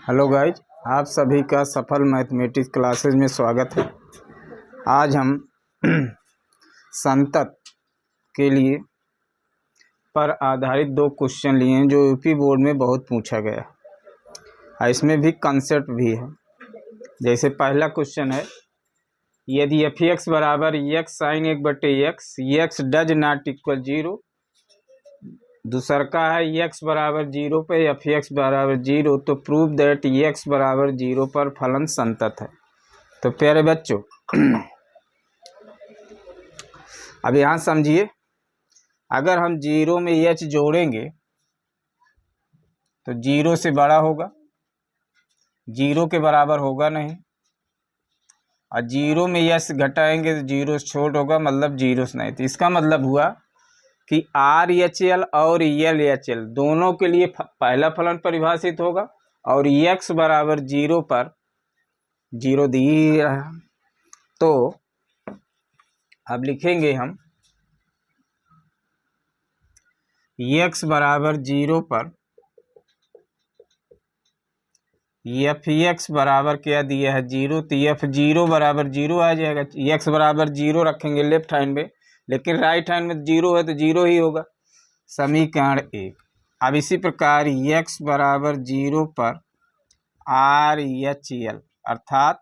Hello guys, आप सभी का सफल मैथमेटिक्स क्लासेस में स्वागत है। आज हम संतत के लिए पर आधारित दो क्वेश्चन लिए हैं जो यूपी बोर्ड में बहुत पूछा गया है। इसमें भी कंसेप्ट भी है। जैसे पहला क्वेश्चन है, यदि एफ एक्स बराबर X sine 1/x X does not equal 0। दूसरा का है एक्स बराबर 0 पे एफ एक्स बराबर 0, तो प्रूव दैट एक्स बराबर 0 पर फलन संतत है। तो प्यारे बच्चों अब यहाँ समझिए, अगर हम 0 में एच जोड़ेंगे तो 0 से बड़ा होगा, 0 के बराबर होगा नहीं, और 0 में एच घटाएंगे तो 0 से छोट होगा, मतलब 0 से नहीं। तो इसका मतलब हुआ कि आर एच एल और एल एच एल दोनों के लिए पहला फलन परिभाषित होगा और एक्स बराबर 0 पर 0 दी ही रहा। तो अब लिखेंगे हम एक्स बराबर 0 पर एफ एक्स बराबर क्या दिया है 0, तो एफ 0 बराबर 0 आ जाएगा। एक्स बराबर 0 रखेंगे लेफ्ट हैंड में, लेकिन राइट हैंड में 0 है तो 0 ही होगा। समीकरण 1। अब इसी प्रकार एक्स बराबर 0 पर आर एच एल अर्थात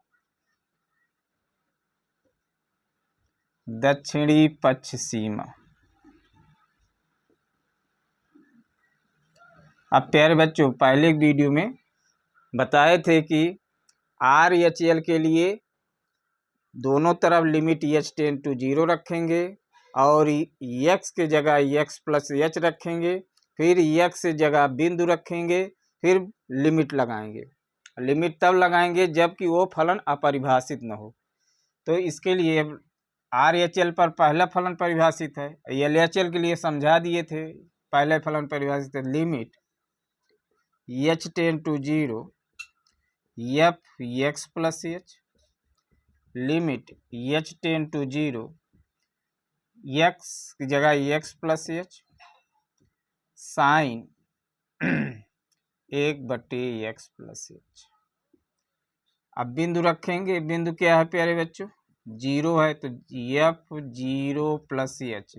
दक्षिणी पक्ष सीमा। अब प्यारे बच्चों, पहले एक वीडियो में बताए थे कि आर एच एल के लिए दोनों तरफ लिमिट एच टेन टू 0 रखेंगे और एक्स के जगह एक्स प्लस एच रखेंगे, फिर एक्स से जगह बिंदु रखेंगे, फिर लिमिट लगाएंगे। लिमिट तब लगाएंगे जबकि वो फलन अपरिभाषित न हो। तो इसके लिए आर एच एल पर पहला फलन परिभाषित है, एल एच एल के लिए समझा दिए थे पहले फलन परिभाषित है, limit H tends to 0 F x plus H, limit H tends to 0 X की जगह X plus H sine 1/x plus H. अब बिंदु रखेंगे, बिंदु क्या है प्यारे बच्चों 0 है, तो F 0 plus H,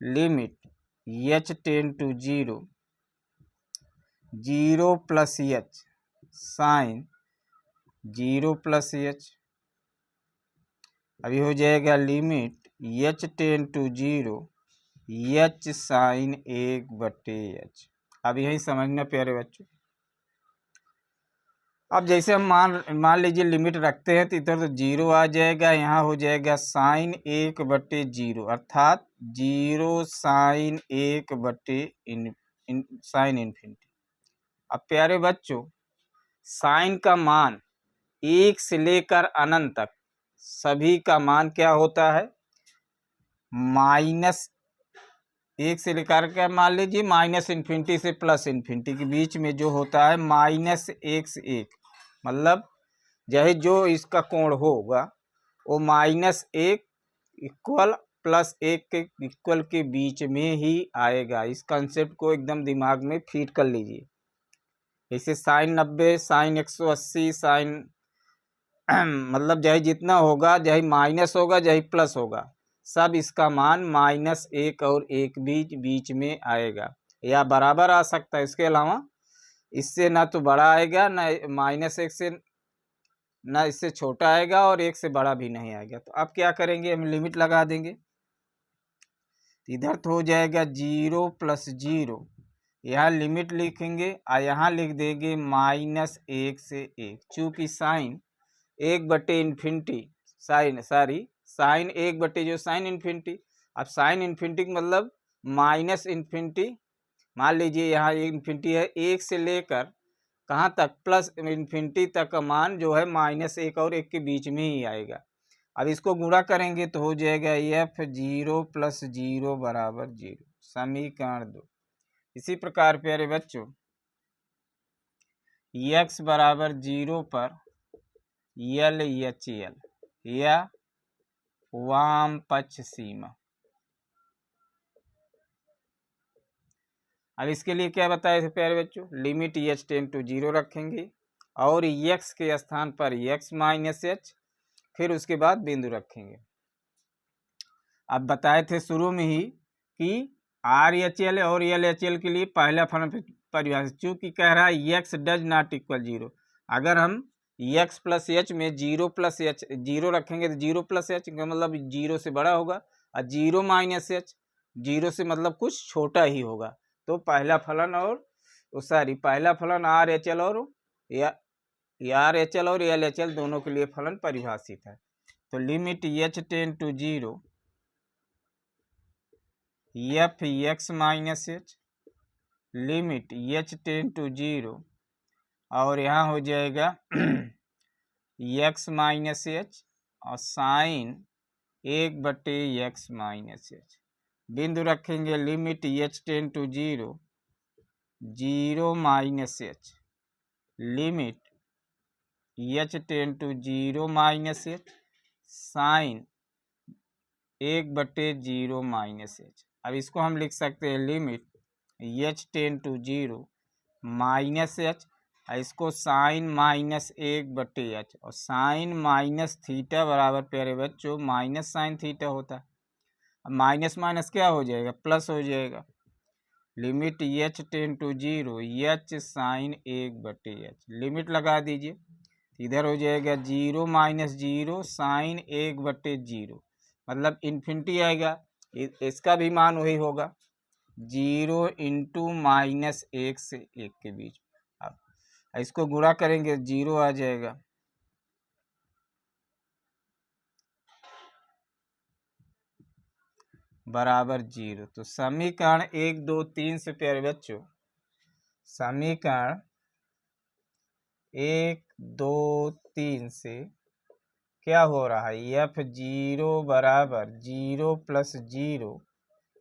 limit H tends to 0 0 plus H sine 0 plus H. अभी हो जाएगा limit H tends to 0 H sine 1/h। अब यही समझना प्यारे बच्चों। अब जैसे हम मान लीजिए लिमिट रखते हैं तो इधर तो 0 आ जाएगा, यहाँ हो जाएगा साइन 1/0 अर्थात 0 साइन 1/, साइन इन्फिनिटी। अब प्यारे बच्चों, साइन का मान 1 से लेकर अनंत तक सभी का मान क्या होता है -1 से लेकर के मान लीजिए -इन्फिनिटी से +इन्फिनिटी के बीच में जो होता है -1 से 1, मतलब चाहे जो इसका कोण होगा वो -1 इक्वल +1 के इक्वल के बीच में ही आएगा। इस कंसेप्ट को एकदम दिमाग में फीड कर लीजिए। जैसे साइन 90, साइन 180, साइन मतलब चाहे जितना होगा, चाहे माइनस होगा चाहे प्लस होगा, सब इसका मान -1 और 1 बीच में आएगा, या बराबर आ सकता है। इसके अलावा इससे ना तो बड़ा आएगा, ना -1 से ना इससे छोटा आएगा, और 1 से बड़ा भी नहीं आएगा। तो अब क्या करेंगे, हम लिमिट लगा देंगे। इधर तो हो जाएगा 0 + 0, यहाँ लिमिट लिखेंगे और यहाँ लिख देंगे -1 से 1। चूँकि साइन 1/इन्फिनिटी साइन 1 जो साइन इन्फिनिटी, अब साइन इन्फिनिटी मतलब -इन्फिनिटी, मान लीजिए यहाँ इन्फिनिटी है, 1 से लेकर कहाँ तक +इन्फिनिटी तक का मान जो है -1 और 1 के बीच में ही आएगा। अब इसको गुणा करेंगे तो हो जाएगा एफ 0 + 0 = 0। समीकरण 2। इसी प्रकार प्यारे बच्चों, एक्स बराबर 0 पर एल एच एल या वाम पक्ष सीमा। अब इसके लिए क्या बताए थे प्यारे बच्चों, लिमिट एच टेन टू 0 रखेंगे और एक्स के स्थान पर एक्स माइनस एच, फिर उसके बाद बिंदु रखेंगे। अब बताए थे शुरू में ही कि आर एच एल और एल एच एल के लिए पहला फलन परिभाषित, चूंकि कह रहा है एक्स डज नॉट इक्वल 0, अगर हम एक्स प्लस एच में 0 प्लस एच 0 रखेंगे तो 0 प्लस एच का मतलब 0 से बड़ा होगा, और 0 माइनस एच 0 से मतलब कुछ छोटा ही होगा। तो पहला फलन और पहला फलन आर एच एल और आर एच एल और एल एच एल दोनों के लिए फलन परिभाषित है। तो limit H tends to 0 F x minus H, limit H tends to 0 और यहाँ हो जाएगा एक्स माइनस एच और साइन 1/x माइनस एच। बिंदु रखेंगे limit H tends to 0 0 minus H, limit H tends to 0 minus H sine 1/0 minus H. अब इसको हम लिख सकते हैं limit H tends to 0 minus H, इसको साइन माइनस 1/h, और साइन माइनस थीटा बराबर प्यारे बच्चों माइनस साइन थीटा होता है। अब माइनस माइनस क्या हो जाएगा, प्लस हो जाएगा। Limit H tends to 0 H sine 1/h, limit लगा दीजिए, इधर हो जाएगा 0 माइनस 0 साइन 1/0, मतलब इन्फिनिटी आएगा, इसका भी मान वही होगा 0 इंटू माइनस 1 से 1 के बीच। अब इसको गुणा करेंगे 0 आ जाएगा, बराबर 0। तो समीकरण 1 2 3 से प्यारे बच्चों, समीकरण 1 2 3 से क्या हो रहा है, एफ 0 बराबर 0 प्लस 0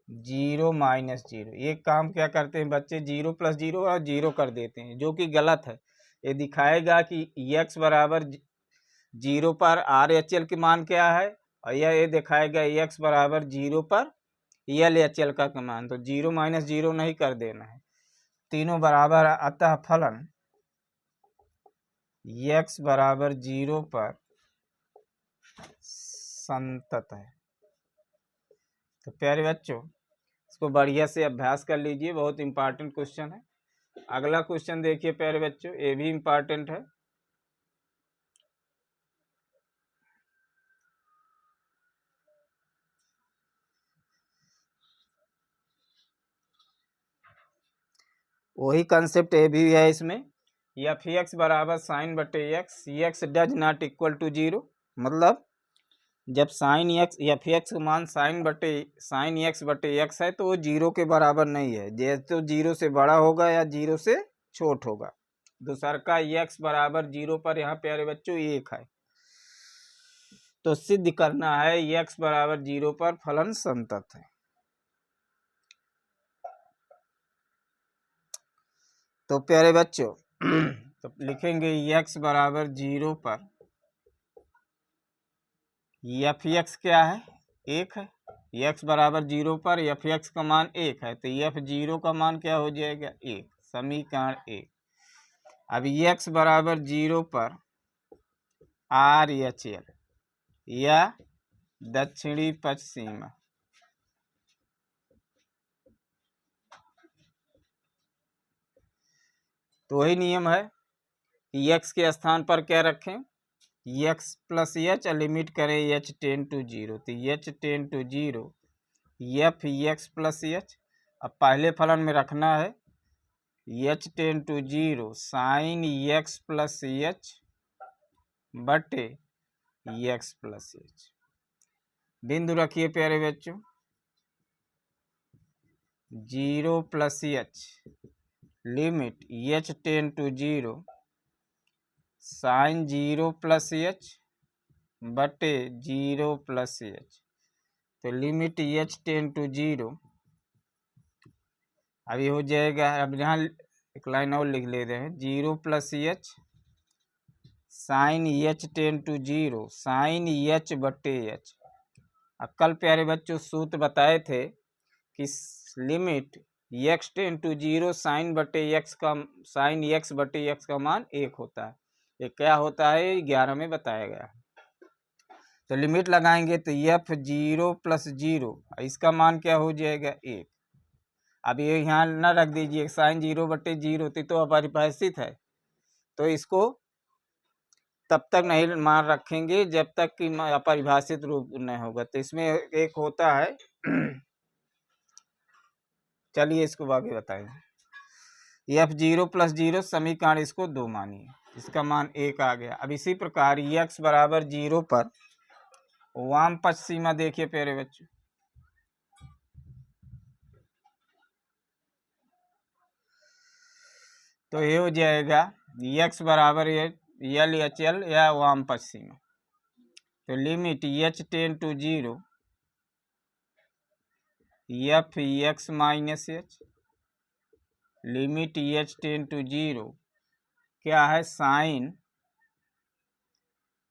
0 माइनस 0। एक काम क्या करते हैं बच्चे, 0 प्लस 0 और 0 कर देते हैं, जो कि गलत है। ये दिखाएगा कि x बराबर 0 पर आर एच एल के मान क्या है, और ये दिखाएगा x बराबर 0 पर एल एच एल का मान। तो 0 माइनस 0 नहीं कर देना है, तीनों बराबर। अतः फलन x बराबर 0 पर संतत है। तो प्यारे बच्चों इसको बढ़िया से अभ्यास कर लीजिए, बहुत इंपॉर्टेंट क्वेश्चन है। अगला क्वेश्चन देखिए प्यारे बच्चों, ये भी इंपॉर्टेंट है। वही कंसेप्ट ये भी है इसमें, एफ एक्स बराबर साइन बटे एक्स, X does not equal to 0, मतलब जब साइन एक्स एफ एक्स का मान साइन एक्स बटे एक्स है तो वो 0 के बराबर नहीं है, जैसे तो 0 से बड़ा होगा या 0 से छोट होगा। दूसरा का एक्स बराबर 0 पर यहाँ प्यारे बच्चों 1 है, तो सिद्ध करना है एक्स बराबर 0 पर फलन संतत है। तो प्यारे बच्चों तो लिखेंगे x बराबर 0 पर एफ एक्स क्या है, 1 है। x बराबर 0 पर एफ एक्स का मान 1 है, तो एफ 0 का मान क्या हो जाएगा, 1। समीकरण 1। अब x बराबर 0 पर आर एच एल या दक्षिणी पश्चिमा, तो वही नियम है कि x के स्थान पर क्या रखें, एक्स प्लस एच, लिमिट करें एच टेन टू 0, तो h tends to 0 F x plus H. अब पहले फलन में रखना है h tends to 0 sine x plus h बटे एक्स प्लस एच। बिंदु रखिए प्यारे बच्चों 0 plus H, limit H tends to 0 sine 0 plus h बटे 0 प्लस एच। तो लिमिट एच टेन टू 0 अभी हो जाएगा। अब यहाँ एक लाइन और लिख लेते हैं, 0 plus H sine h tends to 0 sine h बटे एच। कल प्यारे बच्चों सूत्र बताए थे कि limit x tends to zero sine बटे एक्स का साइन एक्स बटे एक्स का मान 1 होता है। ये क्या होता है 11 में बताया गया है। तो लिमिट लगाएंगे तो एफ जीरो प्लस जीरो, इसका मान क्या हो जाएगा 1। अब ये यहाँ ना रख दीजिए, साइन जीरो बटे जीरो तो अपरिभाषित है, तो इसको तब तक नहीं मान रखेंगे जब तक कि अपरिभाषित रूप नहीं होगा। तो इसमें एक होता है चलिए इसको आगे बताएंगे। एफ जीरो प्लस जीरो समीकरण इसको 2 मानिए, इसका मान 1 आ गया। अब इसी प्रकार एक्स बराबर 0 पर वाम पक्ष सीमा देखिए प्यारे बच्चों, तो ये हो जाएगा एक्स बराबर एल एच एल या वाम पक्ष सीमा। तो limit H tends to zero f x minus H, limit H tends to zero क्या है साइन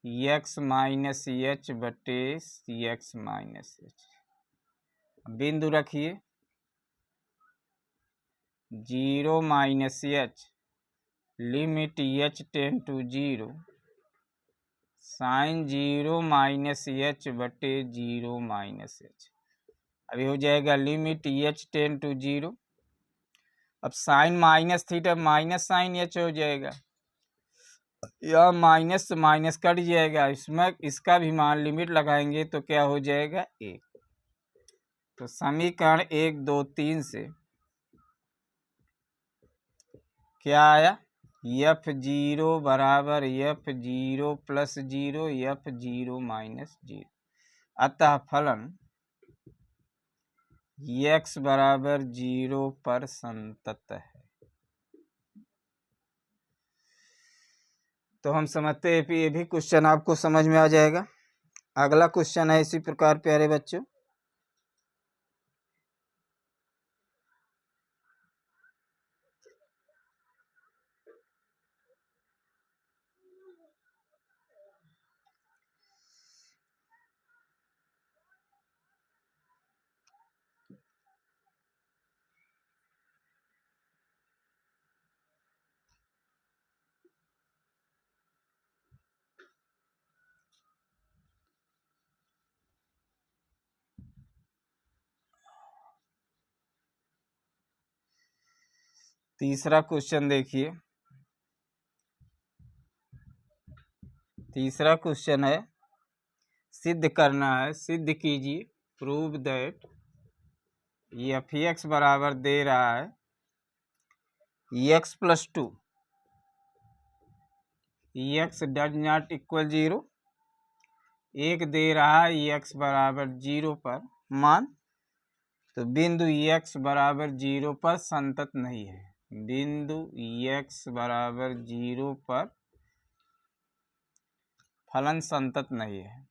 एक्स माइनस एच बटे एक्स माइनस एच। बिंदु रखिए 0 minus H, limit H tends to zero sine 0 minus h बटे 0 minus h. अभी हो जाएगा limit H tends to zero, अब sine minus theta minus sine h हो जाएगा, या माइनस माइनस कट जाएगा, इसमें इसका भी मान लिमिट लगाएंगे तो क्या हो जाएगा 1। तो समीकरण 1 2 3 से क्या आया एफ जीरो बराबर F zero plus zero F zero minus zero, अतः फलन एक्स बराबर 0 पर संतत है। तो हम समझते हैं कि ये भी क्वेश्चन आपको समझ में आ जाएगा। अगला क्वेश्चन है इसी प्रकार प्यारे बच्चों, तीसरा क्वेश्चन देखिए। तीसरा क्वेश्चन है सिद्ध करना है, सिद्ध कीजिए, प्रूव दैट एफ एक्स बराबर दे रहा है x plus two, x does not equal 0, एक दे रहा है एक्स बराबर 0 पर मान, तो बिंदु एक्स बराबर 0 पर संतत नहीं है, बिंदु एक्स बराबर 0 पर फलन संतत नहीं है।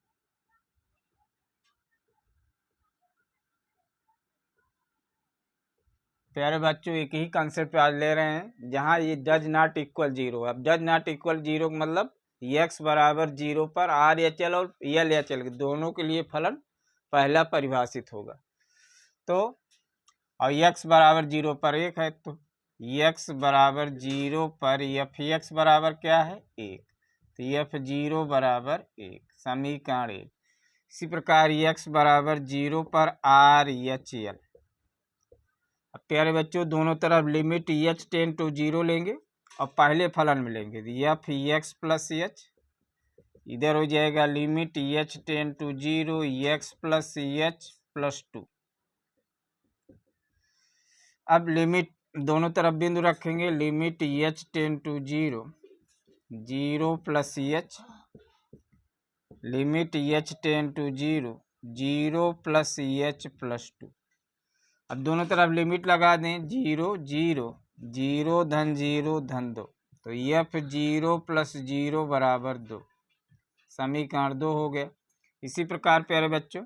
प्यारे बच्चों एक ही कंसेप्ट आज ले रहे हैं, जहां ये डज नॉट इक्वल 0। अब डज नॉट इक्वल 0 मतलब एक्स बराबर 0 पर आर एच एल और एल एच एल दोनों के लिए फलन पहला परिभाषित होगा। तो और एक्स बराबर 0 पर 1 है, तो एक्स बराबर 0 पर एफ एक्स बराबर क्या है 1, तो एफ 0 बराबर 1 समीकरण 1। इसी प्रकार एक्स बराबर 0 पर आर एच एल। अब प्यारे बच्चों दोनों तरफ लिमिट एच टेन टू 0 लेंगे और पहले फलन में लेंगे एफ एक्स प्लस एच, इधर हो जाएगा limit H tends to 0 x plus h plus 2। अब लिमिट दोनों तरफ बिंदु रखेंगे, limit H tends to 0 0 plus H, limit H tends to 0 0 plus h plus 2। अब दोनों तरफ लिमिट लगा दें 0 0 0 धन 0 धन 2, तो एफ 0 प्लस 0 बराबर 2 समीकरण 2 हो गया। इसी प्रकार प्यारे बच्चों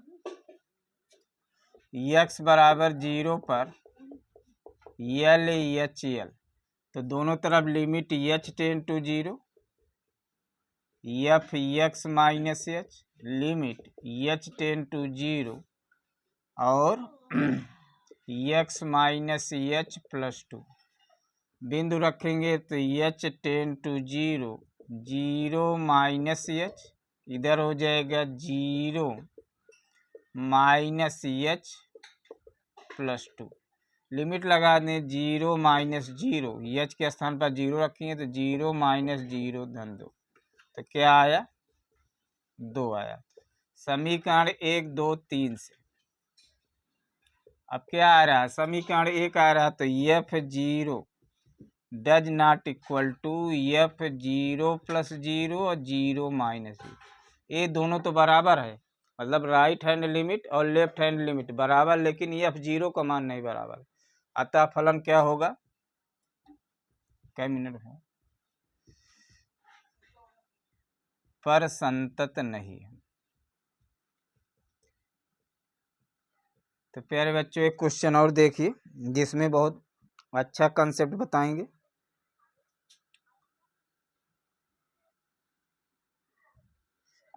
एक्स बराबर 0 पर एल एच एल, तो दोनों तरफ limit H tends to 0 F x minus H, limit H tends to 0 और एक्स माइनस एच प्लस 2, बिंदु रखेंगे तो h tends to 0, 0 minus h, इधर हो जाएगा 0 माइनस एच प्लस 2। लिमिट लगा दें 0 माइनस 0, एच के स्थान पर 0 रखेंगे तो 0 माइनस 0 धन 2, तो क्या आया 2 आया। समीकरण 1 2 3 से अब क्या आ रहा है, समीकरण 1 आ रहा है तो F 0 does not equal to f 0 plus 0 और 0 माइनस 0, ये दोनों तो बराबर है, मतलब राइट हैंड लिमिट और लेफ्ट हैंड लिमिट बराबर, लेकिन एफ 0 का मान नहीं बराबर, अतः फलन क्या होगा, क्या मिनट है, पर संतत नहीं है। तो प्यारे बच्चों एक क्वेश्चन और देखिए जिसमें बहुत अच्छा कंसेप्ट बताएंगे।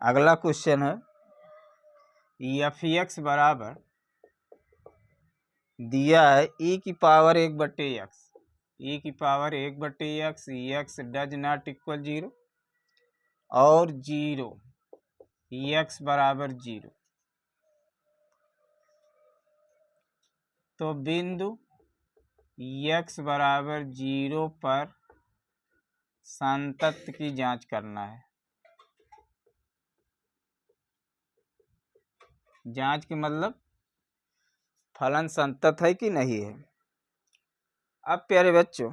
अगला क्वेश्चन है एफ एक्स बराबर दिया है e की पावर 1/x, e की power 1/x, X does not equal 0 और 0 एक्स बराबर 0, तो बिंदु एक्स बराबर 0 पर संतत की जांच करना है। जांच के मतलब फलन संतत है कि नहीं है। अब प्यारे बच्चों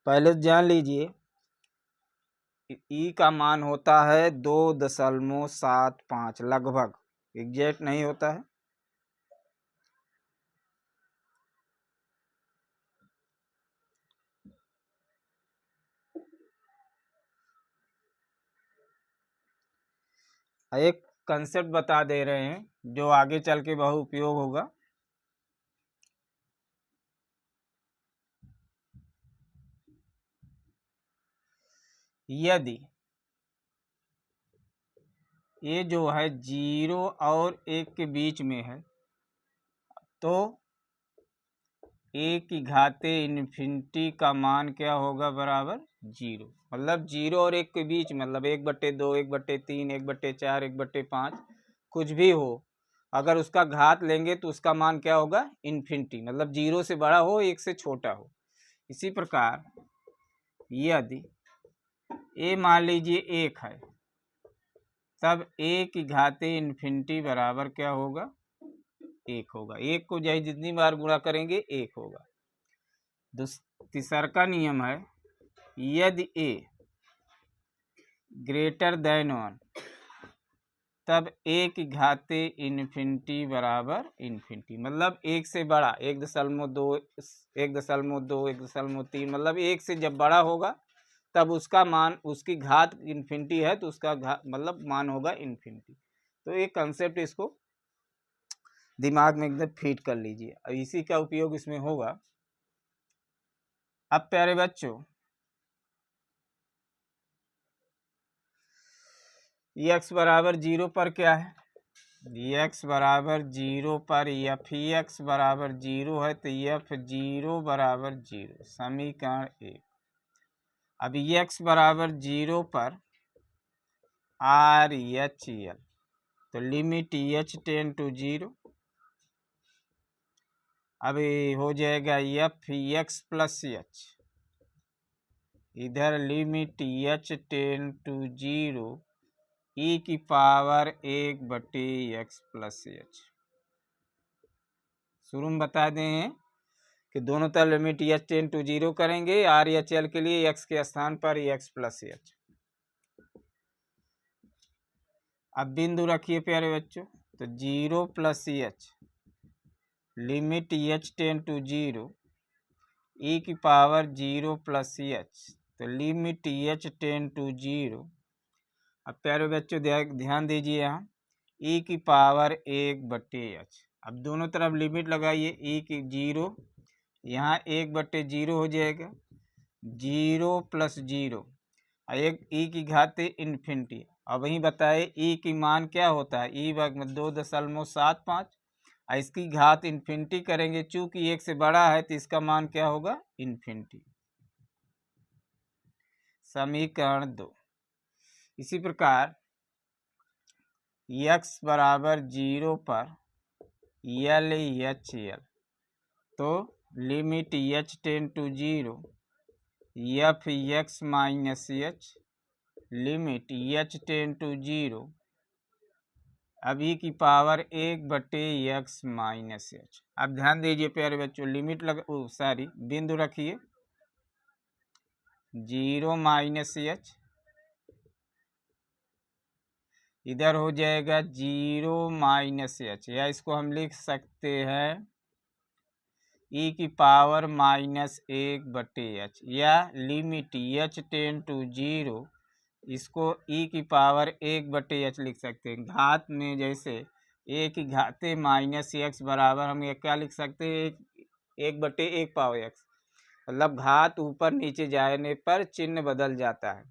पहले जान लीजिए ई का मान होता है 2.75, लगभग, एग्जैक्ट नहीं होता है। एक कंसेप्ट बता दे रहे हैं जो आगे चल के बहुत उपयोग होगा। यदि ये जो है 0 और 1 के बीच में है तो ए की घाते इन्फिनिटी का मान क्या होगा, बराबर 0, मतलब 0 और 1 के बीच, मतलब 1/2, 1/3, 1/4, 1/5 कुछ भी हो, अगर उसका घात लेंगे तो उसका मान क्या होगा, इन्फिनिटी, मतलब 0 से बड़ा हो 1 से छोटा हो। इसी प्रकार यदि ए मान लीजिए 1 है तब ए की घाते इन्फिनिटी बराबर क्या होगा, 1 होगा। 1 को चाहे जितनी बार गुणा करेंगे 1 होगा। तीसरा नियम है यदि ए ग्रेटर देन 1 तब ए की घाते इन्फिनिटी बराबर इन्फिनिटी, मतलब 1 से बड़ा, 1.2, 1.2, 1.3, मतलब 1 से जब बड़ा होगा तब उसका मान, उसकी घात इन्फिनिटी है तो उसका मतलब मान होगा इन्फिनिटी। तो एक कंसेप्ट इसको दिमाग में एकदम फिट कर लीजिए, और इसी का उपयोग इसमें होगा। अब प्यारे बच्चों एक्स बराबर 0 पर क्या है, एक्स बराबर 0 पर एफ एक्स बराबर 0 है तो एफ 0 बराबर 0, समीकरण 1। अब एक्स बराबर 0 पर आर एच एल, तो लिमिट एच टेन टू 0, अब हो जाएगा एफ एक्स प्लस एच, इधर limit H tends to 0 e की पावर 1/x प्लस एच। शुरू में बता दें कि दोनों तरफ लिमिट एच टेन टू 0 करेंगे, आर एच एल के लिए एक्स के स्थान पर एक्स प्लस एच। अब बिंदु रखिए प्यारे बच्चों, तो 0 plus H limit H tends to 0 e की पावर 0 प्लस एच, तो लिमिट एच टेन टू 0। अब प्यारे बच्चों ध्यान दीजिए यहाँ ई की पावर 1/h, अब दोनों तरफ लिमिट लगाइए, ई की 0, यहाँ 1/0 हो जाएगा, 0 प्लस 0, एक ई की घाते इन्फिनिटी। अब वहीं बताए ई की मान क्या होता है, ई वर्ग में 2.75, और इसकी घात इन्फिनिटी करेंगे, चूंकि 1 से बड़ा है तो इसका मान क्या होगा, इन्फिनिटी। समीकरण 2। इसी प्रकार x बराबर 0 पर एल एच एल, तो limit h tends to 0 F x minus H, limit h tends to 0 अभी की पावर 1/x माइनस एच। अब ध्यान दीजिए प्यारे बच्चों, लिमिट बिंदु रखिए 0 माइनस एच, इधर हो जाएगा 0 माइनस एच, या इसको हम लिख सकते हैं e की पावर -1/h, या लिमिट h टेन टू 0, इसको e की पावर 1/h लिख सकते हैं। घात में जैसे a की घाते -x बराबर हम ये क्या लिख सकते हैं, 1/1 पावर x, मतलब घात ऊपर नीचे जाने पर चिन्ह बदल जाता है।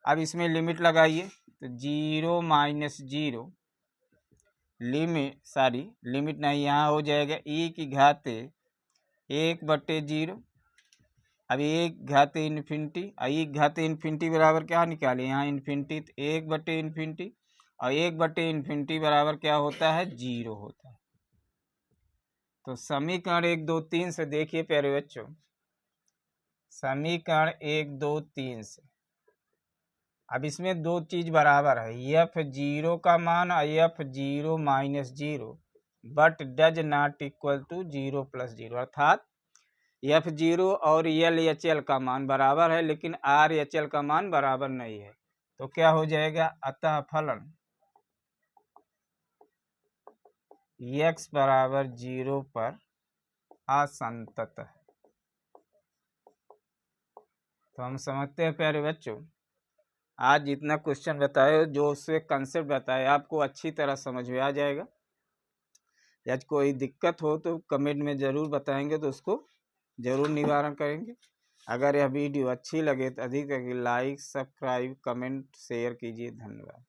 अब इसमें लिमिट लगाइए, तो 0 माइनस 0 लिमिट नहीं, यहाँ हो जाएगा e की घाते 1/0, अब 1 घाते इन्फिनिटी, और 1 घाते इन्फिनिटी बराबर क्या निकाले, यहाँ इन्फिनिटी, तो 1/इन्फिनिटी, और 1/इन्फिनिटी बराबर क्या होता है, 0 होता है। तो समीकरण 1, 2, 3 से देखिए प्यारे बच्चों, समीकरण 1, 2, 3 से अब इसमें दो चीज बराबर है, f0 का मान और f0 minus 0 but does not equal to 0 plus 0, अर्थात f0 और LHL का मान बराबर है लेकिन RHL का मान बराबर नहीं है। तो क्या हो जाएगा, अतः फलन x बराबर 0 पर असंतत है। तो हम समझते हैं प्यारे बच्चों, आज जितना क्वेश्चन बताए, जो उससे कंसेप्ट बताए, आपको अच्छी तरह समझ में आ जाएगा। या कोई दिक्कत हो तो कमेंट में ज़रूर बताएंगे, तो उसको ज़रूर निवारण करेंगे। अगर यह वीडियो अच्छी लगे तो अधिक से अधिक लाइक, सब्सक्राइब, कमेंट, शेयर कीजिए। धन्यवाद।